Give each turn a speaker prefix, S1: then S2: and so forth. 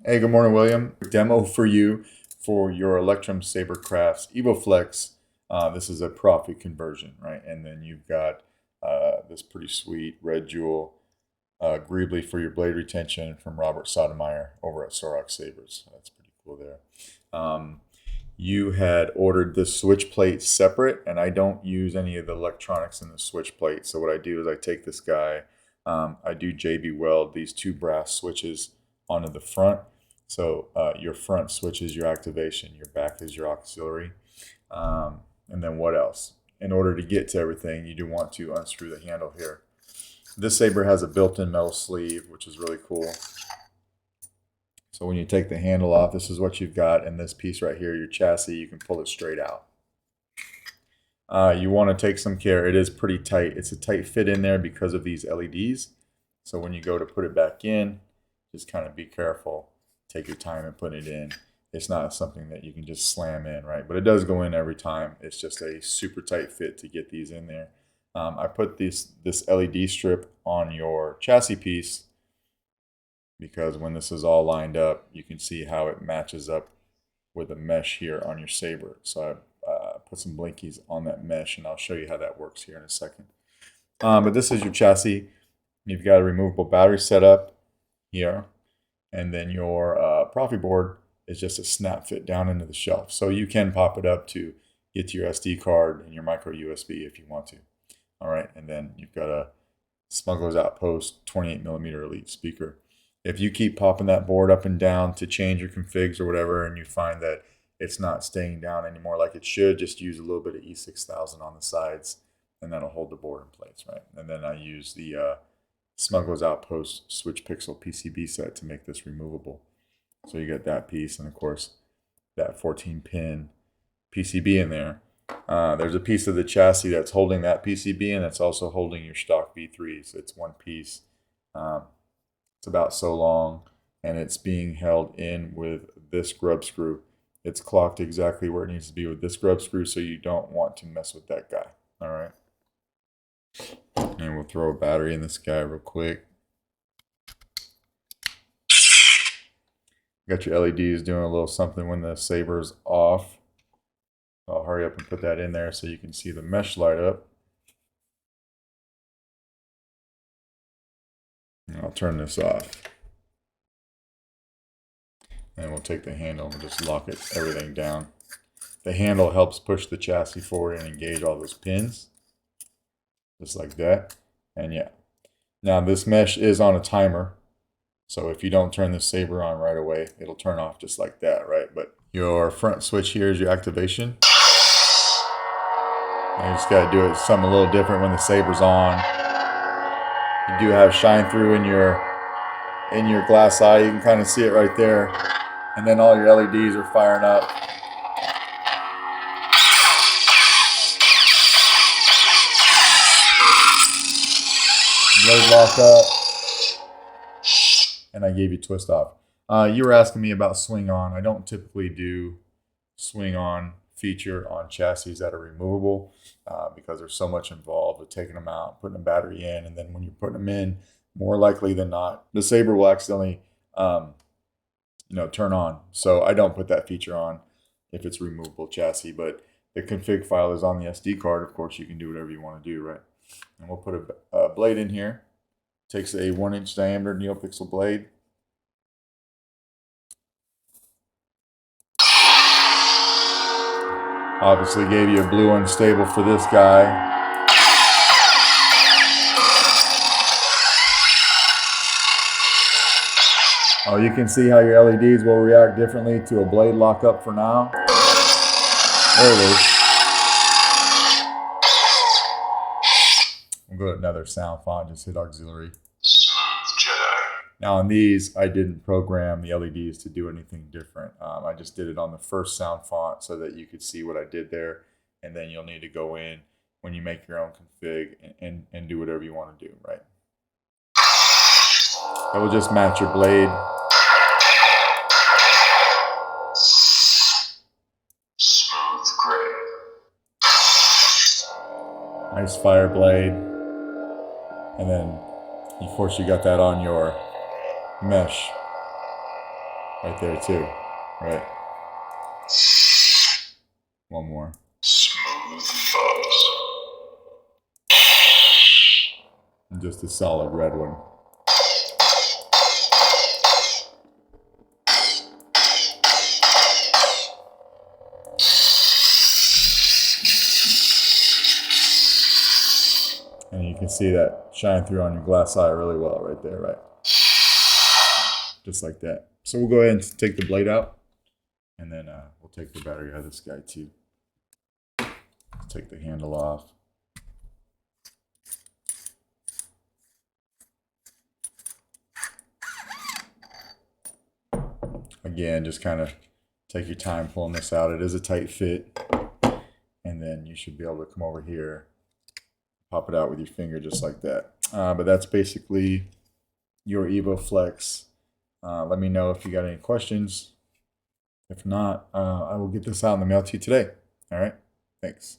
S1: Hey, good morning, William. Demo for you for your Electrum Sabercraft's Evoflex. This is a Proffie conversion, right? And then you've got this pretty sweet red jewel greebly for your blade retention from Robert Sotomayor over at Sorok Sabers. That's pretty cool there. You had ordered this switch plate separate, and I don't use any of the electronics in the switch plate. So what I do is I take this guy, I do JB weld these two brass switches onto the front. So your front switch is your activation, your back is your auxiliary. And then what else? In order to get to everything, you do want to unscrew the handle here. This saber has a built-in metal sleeve, which is really cool. So when you take the handle off, this is what you've got. And this piece right here, your chassis, you can pull it straight out. You want to take some care. It is pretty tight. It's a tight fit in there because of these LEDs. So when you go to put it back in, just kind of be careful. Take your time and put it in. It's not something that you can just slam in, right? But it does go in every time. It's just a super tight fit to get these in there. I put this LED strip on your chassis piece because when this is all lined up, you can see how it matches up with a mesh here on your saber. So I put some blinkies on that mesh, and I'll show you how that works here in a second. But this is your chassis. You've got a removable battery setup here, and then your Proffie board is just a snap fit down into the shelf. So you can pop it up to get to your SD card and your micro USB if you want to. All right, and then you've got a Smuggler's Outpost 28mm Elite speaker. If you keep popping that board up and down to change your configs or whatever, and you find that it's not staying down anymore like it should, just use a little bit of E6000 on the sides, and that'll hold the board in place, right? And then I use the Smuggler's Outpost Switch Pixel PCB set to make this removable. So you get that piece, and of course that 14-pin PCB in there. There's a piece of the chassis that's holding that PCB, and that's also holding your stock V3. So it's one piece. It's about so long, and it's being held in with this grub screw. It's clocked exactly where it needs to be with this grub screw, so you don't want to mess with that guy. All right. And we'll throw a battery in this guy real quick. Got your LEDs doing a little something when the saber's off. I'll hurry up and put that in there so you can see the mesh light up. And I'll turn this off. And we'll take the handle and just lock everything down. The handle helps push the chassis forward and engage all those pins. Just like that. And yeah. Now this mesh is on a timer. So if you don't turn the saber on right away, it'll turn off just like that, right? But your front switch here is your activation. And you just got to do it something a little different when the saber's on. You do have shine through in your glass eye. You can kind of see it right there. And then all your LEDs are firing up. Blade lock up. And I gave you twist off. You were asking me about swing on. I don't typically do swing on feature on chassis that are removable because there's so much involved with taking them out, putting a battery in, and then when you're putting them in, more likely than not, the saber will accidentally turn on. So I don't put that feature on if it's removable chassis, but the config file is on the SD card. Of course, you can do whatever you want to do, right? And we'll put a blade in here. Takes a 1-inch diameter NeoPixel blade. Obviously gave you a blue unstable for this guy. Oh, you can see how your LEDs will react differently to a blade lockup for now. There it is. We'll go to another sound font, just hit auxiliary. Smooth Jedi. Now on these, I didn't program the LEDs to do anything different. I just did it on the first sound font so that you could see what I did there. And then you'll need to go in when you make your own config and do whatever you want to do, right? That will just match your blade. Smooth gray. Nice fire blade. And then, of course, you got that on your mesh. Right there too. Right. One more.
S2: Smooth fuzz.
S1: And just a solid red one. And you can see that shine through on your glass eye really well right there, right? Just like that. So we'll go ahead and take the blade out, and then we'll take the battery out of this guy too. Take the handle off. Again, just kind of take your time pulling this out. It is a tight fit. And then you should be able to come over here, pop it out with your finger just like that. But that's basically your Evoflex. Let me know if you got any questions. If not, I will get this out in the mail to you today. All right? Thanks.